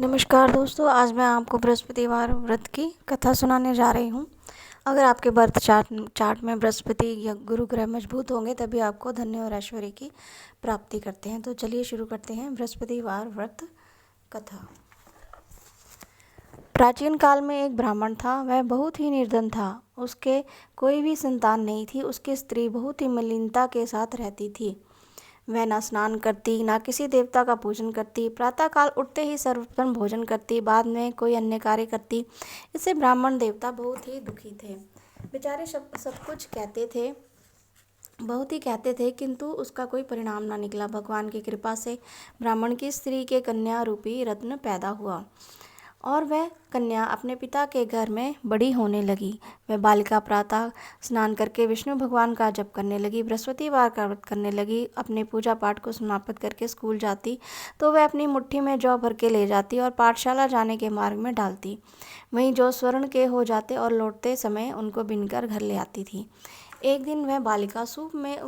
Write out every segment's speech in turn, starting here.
नमस्कार दोस्तों, आज मैं आपको बृहस्पतिवार व्रत की कथा सुनाने जा रही हूँ। अगर आपके बर्थ चार्ट में बृहस्पति या गुरु ग्रह मजबूत होंगे तभी आपको धन्य और ऐश्वर्य की प्राप्ति करते हैं। तो चलिए शुरू करते हैं बृहस्पतिवार व्रत कथा। प्राचीन काल में एक ब्राह्मण था। वह बहुत ही निर्धन था। उसके कोई भी संतान नहीं थी। उसकी स्त्री बहुत ही मलिनता के साथ रहती थी। वह ना स्नान करती, ना किसी देवता का पूजन करती। प्रातःकाल उठते ही सर्वप्रथम भोजन करती, बाद में कोई अन्य कार्य करती। इससे ब्राह्मण देवता बहुत ही दुखी थे। बेचारे सब कुछ कहते थे, बहुत ही कहते थे, किंतु उसका कोई परिणाम ना निकला। भगवान की कृपा से ब्राह्मण की स्त्री के कन्या रूपी रत्न पैदा हुआ और वह कन्या अपने पिता के घर में बड़ी होने लगी। वह बालिका प्रातः स्नान करके विष्णु भगवान का जप करने लगी, बृहस्पतिवार का व्रत करने लगी। अपने पूजा पाठ को समाप्त करके स्कूल जाती तो वह अपनी मुट्ठी में जौ भर के ले जाती और पाठशाला जाने के मार्ग में डालती। वहीं जौ स्वर्ण के हो जाते और लौटते समय उनको बीनकर घर ले आती थी। एक दिन वह बालिका सूप में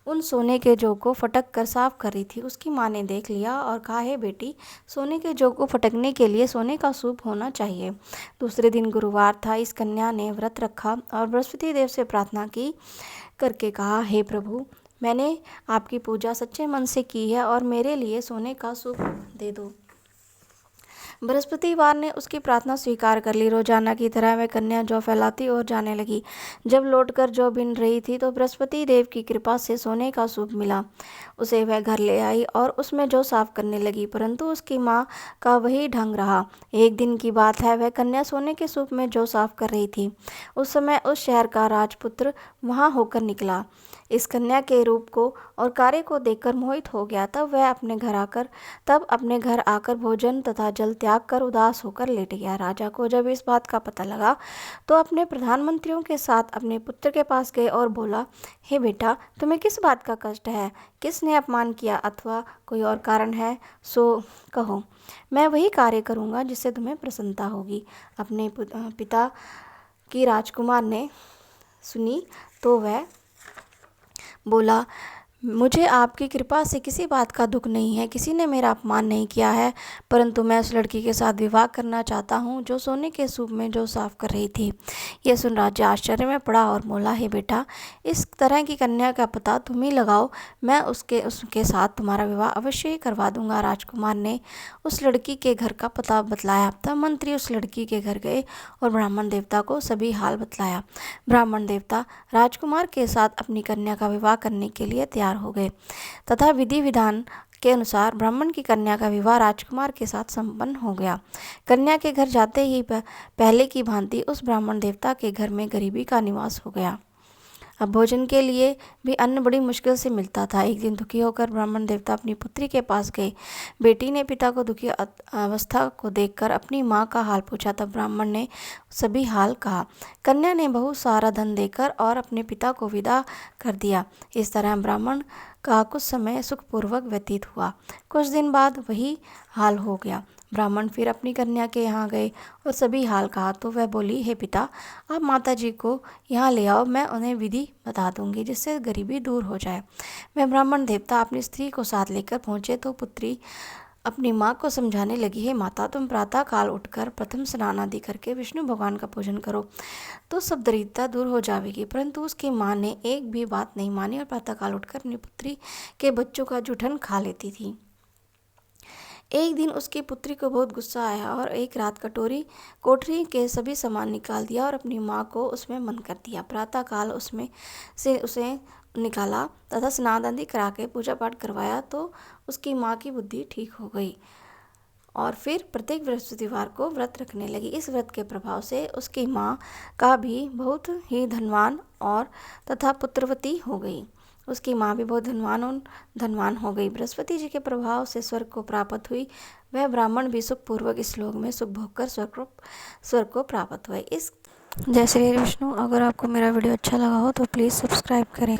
उन सोने के जौ को फटक कर साफ कर रही थी। उसकी माँ ने देख लिया और कहा, हे बेटी, सोने के जौ को फटकने के लिए सोने का सूप होना चाहिए। दूसरे दिन गुरुवार था। इस कन्या ने व्रत रखा और बृहस्पति देव से प्रार्थना की करके कहा, हे प्रभु, मैंने आपकी पूजा सच्चे मन से की है और मेरे लिए सोने का सूप दे दो। बृहस्पतिवार ने उसकी प्रार्थना स्वीकार कर ली। रोजाना की तरह वह कन्या जौ फैलाती और जाने लगी। जब लौटकर जौ बिन रही थी तो बृहस्पति देव की कृपा से सोने का सूप मिला। उसे वह घर ले आई और उसमें जौ साफ करने लगी, परंतु उसकी माँ का वही ढंग रहा। एक दिन की बात है, वह कन्या सोने के सूप में जौ साफ कर रही थी। उस समय उस शहर का राजपुत्र वहाँ होकर निकला। इस कन्या के रूप को और कार्य को देखकर मोहित हो गया। तब अपने घर आकर भोजन तथा जल त्याग कर उदास होकर लेट गया। राजा को जब इस बात का पता लगा तो अपने प्रधानमंत्रियों के साथ अपने पुत्र के पास गए और बोला, हे बेटा, तुम्हें किस बात का कष्ट है? किसने अपमान किया अथवा कोई और कारण है? सो कहो, मैं वही कार्य करूँगा जिससे तुम्हें प्रसन्नता होगी। अपने पिता की राजकुमार ने सुनी तो वह बोला, मुझे आपकी कृपा से किसी बात का दुख नहीं है। किसी ने मेरा अपमान नहीं किया है, परंतु मैं उस लड़की के साथ विवाह करना चाहता हूँ जो सोने के सूप में जो साफ कर रही थी। यह सुन राजा आश्चर्य में पड़ा और बोला, हे बेटा, इस तरह की कन्या का पता तुम ही लगाओ। मैं उसके साथ तुम्हारा विवाह अवश्य ही करवा दूंगा। राजकुमार ने उस लड़की के घर का पता बतलाया। तब मंत्री उस लड़की के घर गए और ब्राह्मण देवता को सभी हाल बतलाया। ब्राह्मण देवता राजकुमार के साथ अपनी कन्या का विवाह करने के लिए तैयार हो गए तथा विधि विधान के अनुसार ब्राह्मण की कन्या का विवाह राजकुमार के साथ संपन्न हो गया। कन्या के घर जाते ही पहले की भांति उस ब्राह्मण देवता के घर में गरीबी का निवास हो गया। अब भोजन के लिए भी अन्न बड़ी मुश्किल से मिलता था। एक दिन दुखी होकर ब्राह्मण देवता अपनी पुत्री के पास गए। बेटी ने पिता को दुखी अवस्था को देखकर अपनी माँ का हाल पूछा। तब ब्राह्मण ने सभी हाल कहा। कन्या ने बहुत सारा धन देकर और अपने पिता को विदा कर दिया। इस तरह ब्राह्मण का कुछ समय सुखपूर्वक व्यतीत हुआ। कुछ दिन बाद वही हाल हो गया। ब्राह्मण फिर अपनी कन्या के यहाँ गए और सभी हाल कहा तो वह बोली, हे पिता, आप माता जी को यहाँ ले आओ, मैं उन्हें विधि बता दूंगी जिससे गरीबी दूर हो जाए। वह ब्राह्मण देवता अपनी स्त्री को साथ लेकर पहुँचे तो पुत्री अपनी माँ को समझाने लगी, हे माता, तुम प्रातः काल उठकर प्रथम स्नान आदि करके विष्णु भगवान का पूजन करो तो सब दरिद्रता दूर हो जाएगी। परंतु उसकी माँ ने एक भी बात नहीं मानी और प्रातः काल उठकर अपनी पुत्री के बच्चों का जूठन खा लेती थी। एक दिन उसकी पुत्री को बहुत गुस्सा आया और एक रात कोठरी के सभी सामान निकाल दिया और अपनी माँ को उसमें बंद कर दिया। प्रातःकाल उसमें से उसे निकाला तथा स्नान आदि करा के पूजा पाठ करवाया तो उसकी माँ की बुद्धि ठीक हो गई और फिर प्रत्येक बृहस्पतिवार को व्रत रखने लगी। इस व्रत के प्रभाव से उसकी माँ का भी बहुत ही धनवान और तथा पुत्रवती हो गई। उसकी माँ भी बहुत धनवान हो गई। बृहस्पति जी के प्रभाव से स्वर्ग को प्राप्त हुई। वह ब्राह्मण भी सुखपूर्वक इस लोक में सुख भोग कर स्वर्ग को प्राप्त हुए। जय श्री विष्णु। अगर आपको मेरा वीडियो अच्छा लगा हो तो प्लीज़ सब्सक्राइब करें।